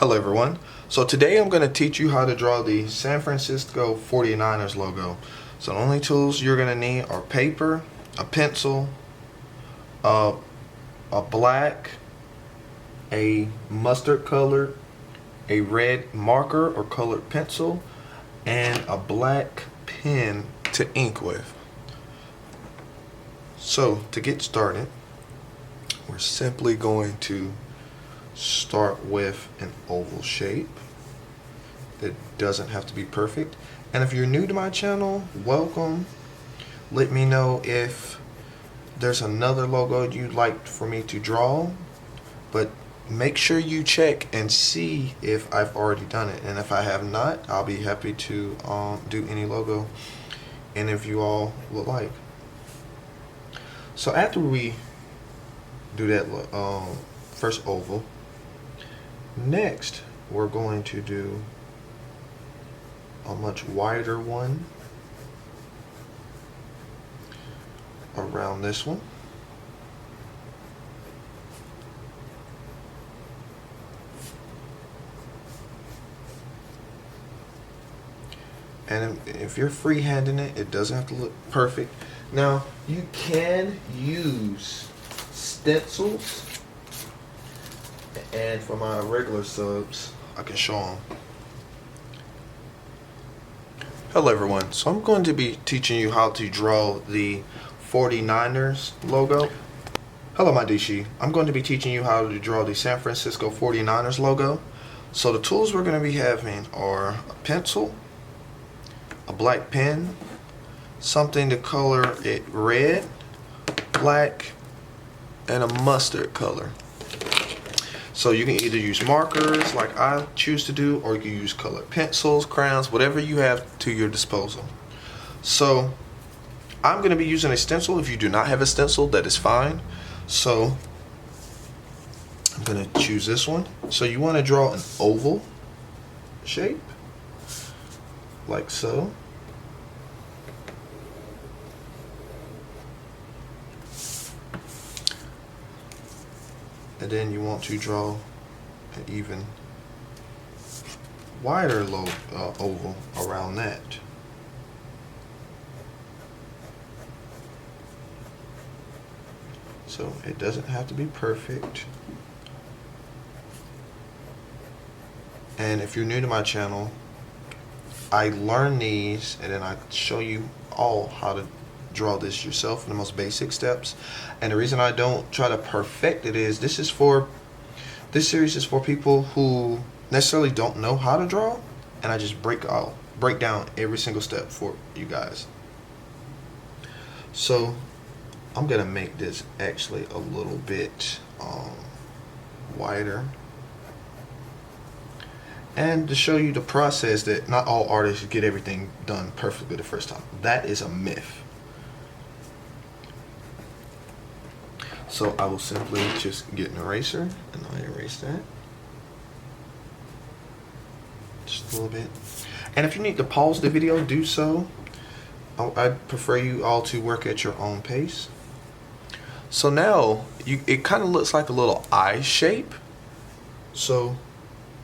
Hello everyone. So today I'm going to teach you how to draw the San Francisco 49ers logo. So the only tools you're going to need are paper, a pencil, a black, a mustard color, a red marker or colored pencil, and a black pen to ink with. So to get started, we're simply going to start with an oval shape. It doesn't have to be perfect. And if you're new to my channel, welcome. Let me know if there's another logo you'd like for me to draw, but make sure you check and see if I've already done it. And if I have not, I'll be happy to do any logo and if you all would like. So after we do that first oval, next we're going to do a much wider one around this one. And if you're freehanding it, it doesn't have to look perfect. Now, you can use stencils, and for my regular subs, I can show them. Hello everyone, so I'm going to be teaching you how to draw the 49ers logo. Hello my Dishi, I'm going to be teaching you how to draw the San Francisco 49ers logo. So the tools we're going to be having are a pencil, a black pen, something to color it red, black, and a mustard color. So you can either use markers like I choose to do, or you can use colored pencils, crayons, whatever you have to your disposal. So I'm going to be using a stencil. If you do not have a stencil, that is fine. So I'm going to choose this one. So you want to draw an oval shape, like so. And then you want to draw an even wider oval around that. So it doesn't have to be perfect. And if you're new to my channel, I learn these and then I show you all how to draw this yourself in the most basic steps. And the reason I don't try to perfect it is this series is for people who necessarily don't know how to draw, and I just break down every single step for you guys. So I'm gonna make this actually a little bit wider, and to show you the process that not all artists get everything done perfectly the first time. That is a myth. So I will simply just get an eraser and I erase that. Just a little bit. And if you need to pause the video, do so. I'd prefer you all to work at your own pace. So now it kind of looks like a little eye shape. So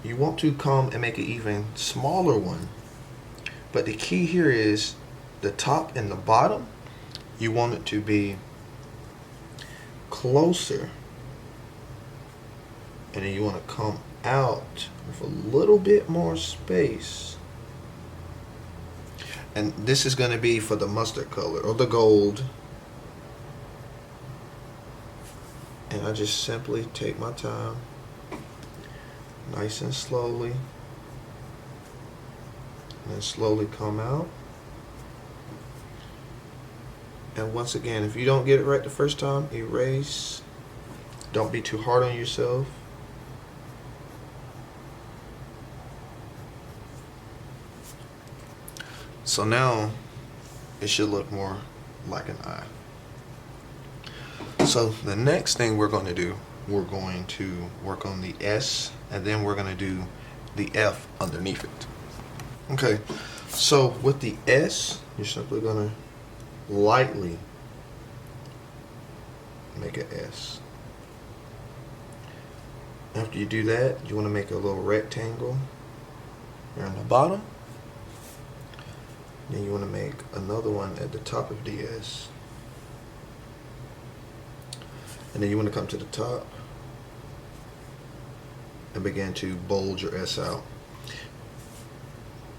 you want to come and make an even smaller one. But the key here is the top and the bottom. You want it to be closer, and then you want to come out with a little bit more space. And this is going to be for the mustard color or the gold. And I just simply take my time, nice and slowly, and then slowly come out. And once again, if you don't get it right the first time, erase. Don't be too hard on yourself. So now it should look more like an eye. So the next thing we're going to do, we're going to work on the S, and then we're going to do the F underneath it. Okay, so with the S, you're simply going to lightly make an S. After you do that, you want to make a little rectangle here on the bottom. Then you want to make another one at the top of the S. And then you want to come to the top and begin to bold your S out.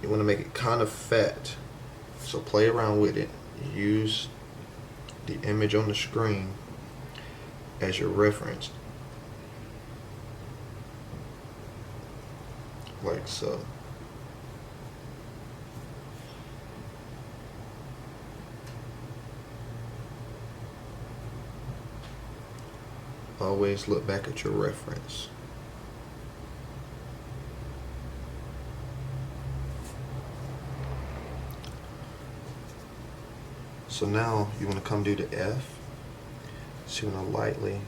You want to make it kind of fat, so play around with it. Use the image on the screen as your reference, like so. Always look back at your reference. So now you want to come do the F. So you want to lightly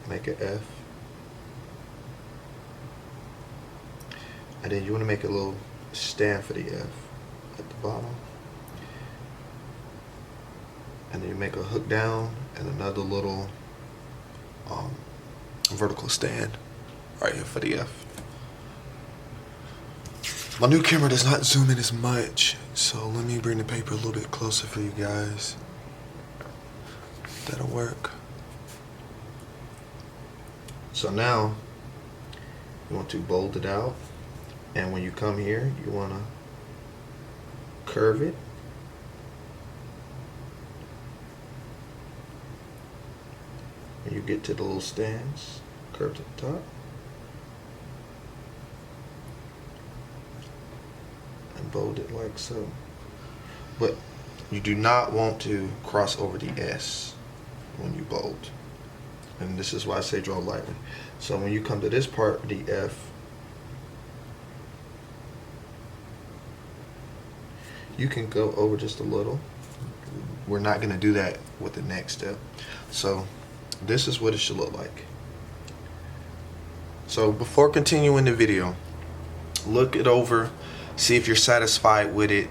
make an F. And then you want to make a little stand for the F at the bottom. And then you make a hook down and another little vertical stand right here for the F. My new camera does not zoom in as much, so let me bring the paper a little bit closer for you guys. That'll work. So now you want to bold it out, and when you come here, you want to curve it. When you get to the little stands, curve to the top. And bold it like so. But you do not want to cross over the S when you bold. And this is why I say draw lightly. So when you come to this part, the F, you can go over just a little. We're not going to do that with the next step. So this is what it should look like. So before continuing the video, look it over, see if you're satisfied with it.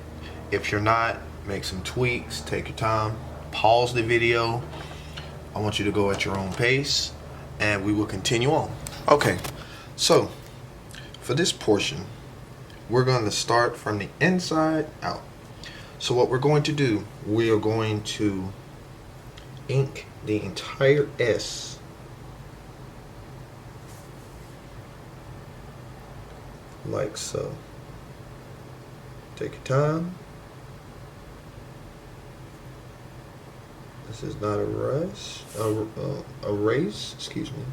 If you're not, make some tweaks, take your time, pause the video. I want you to go at your own pace, and we will continue on. Okay, so for this portion, we're going to start from the inside out. So what we're going to do, we are going to ink the entire S like so. Take your time. This is not a rush, a race, excuse me.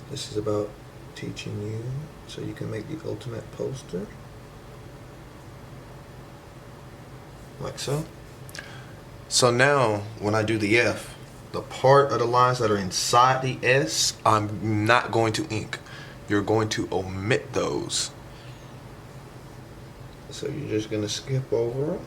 This is about teaching you so you can make the ultimate poster. Like so. So now when I do the F, the part of the lines that are inside the S, I'm not going to ink. You're going to omit those. So you're just going to skip over them.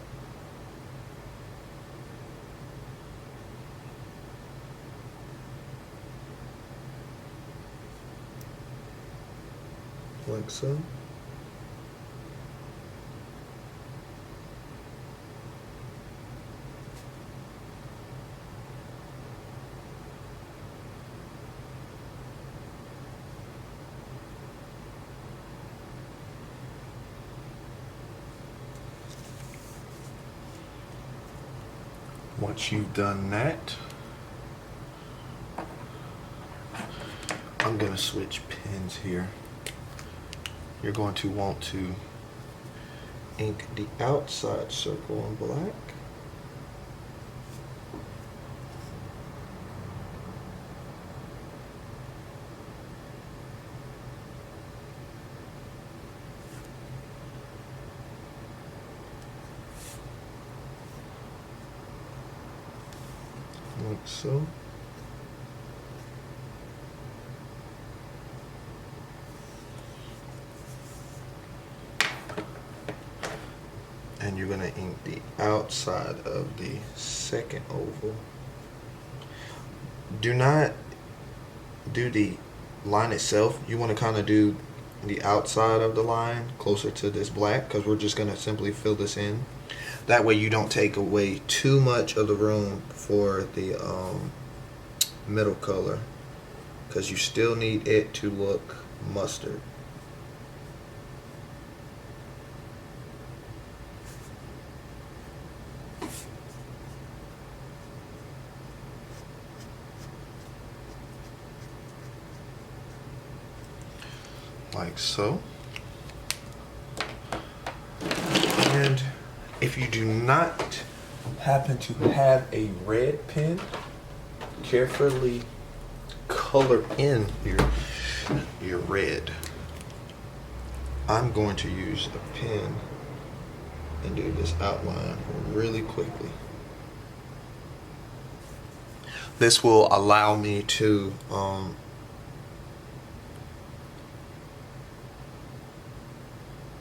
Like so. Once you've done that, I'm going to switch pens here. You're going to want to ink the outside circle in black. Like so. And you're going to ink the outside of the second oval. Do not do the line itself. You want to kind of do the outside of the line closer to this black, because we're just going to simply fill this in. That way you don't take away too much of the room for the middle color, because you still need it to look mustard. Like so. And if you do not happen to have a red pen, carefully color in your red. I'm going to use a pen and do this outline really quickly. This will allow me to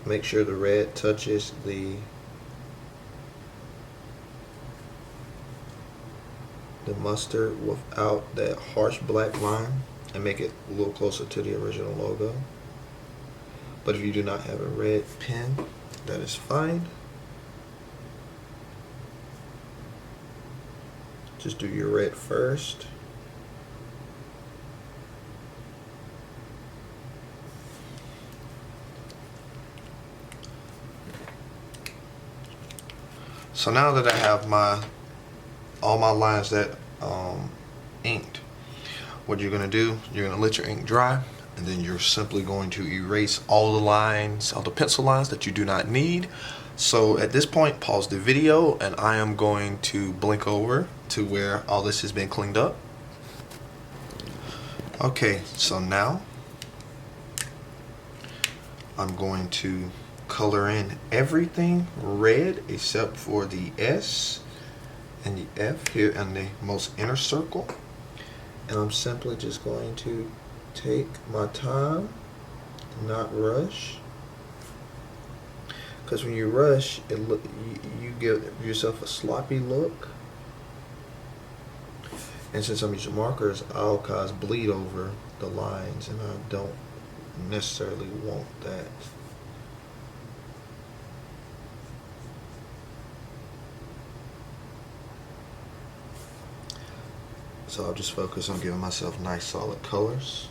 make sure the red touches the mustard without that harsh black line, and make it a little closer to the original logo. But if you do not have a red pen, that is fine. Just do your red first. So now that I have all my lines that inked, what you're gonna do, you're gonna let your ink dry, and then you're simply going to erase all the lines, all the pencil lines that you do not need. So at this point, pause the video, and I am going to blink over to where all this has been cleaned up. Okay, so now I'm going to color in everything red except for the S and the F here in the most inner circle. And I'm simply just going to take my time, not rush. Because when you rush, you give yourself a sloppy look. And since I'm using markers, I'll cause bleed over the lines, and I don't necessarily want that. So I'll just focus on giving myself nice solid colors.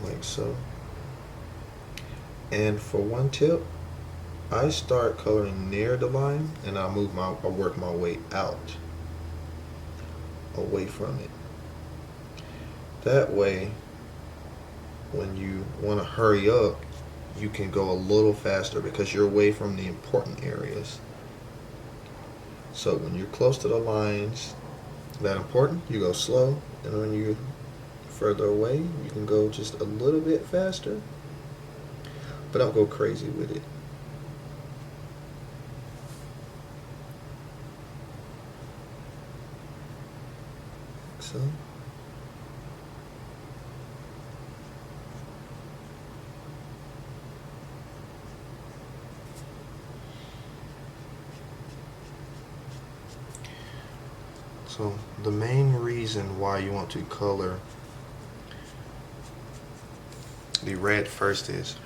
Like so. And for one tip, I start coloring near the line, and I work my way out, away from it. That way, when you want to hurry up, you can go a little faster because you're away from the important areas. So when you're close to the lines that important, you go slow, and when you're further away, you can go just a little bit faster, but don't go crazy with it. So. So the main reason why you want to color the red first is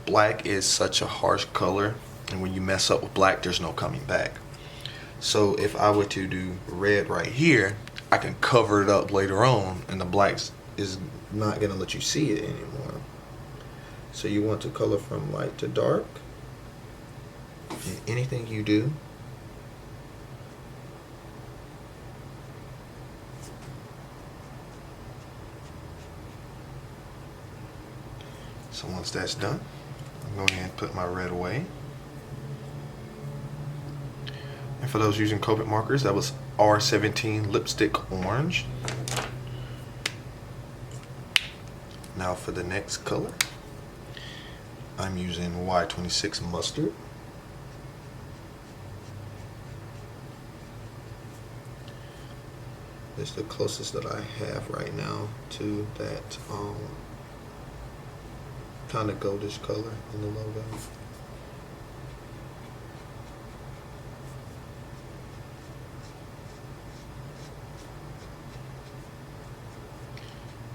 black is such a harsh color, and when you mess up with black, there's no coming back. So if I were to do red right here, I can cover it up later on, and the black is not going to let you see it anymore. So you want to color from light to dark. And anything you do, so once that's done, I'm going to go ahead and put my red away. And for those using Copic markers, that was R17 Lipstick Orange. Now for the next color, I'm using Y26 Mustard. It's the closest that I have right now to that kind of goldish color in the logo.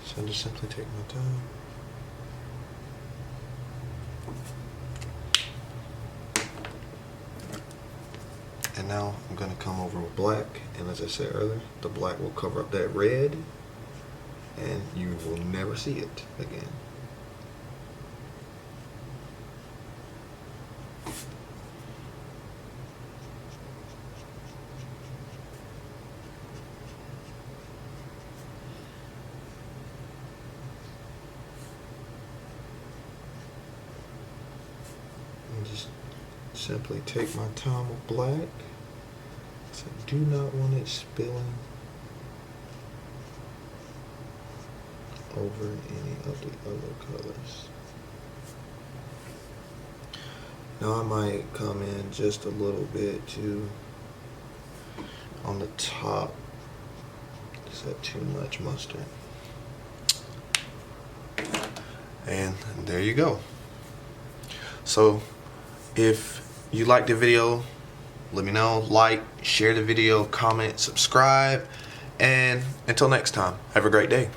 So I just simply take my time. now I'm going to come over with black, and as I said earlier, the black will cover up that red, and you will never see it again. And just simply take my time with black. So I do not want it spilling over any of the other colors. Now I might come in just a little bit too on the top. Is that too much mustard? And there you go. So if you liked the video, let me know, like, share the video, comment, subscribe, and until next time, have a great day.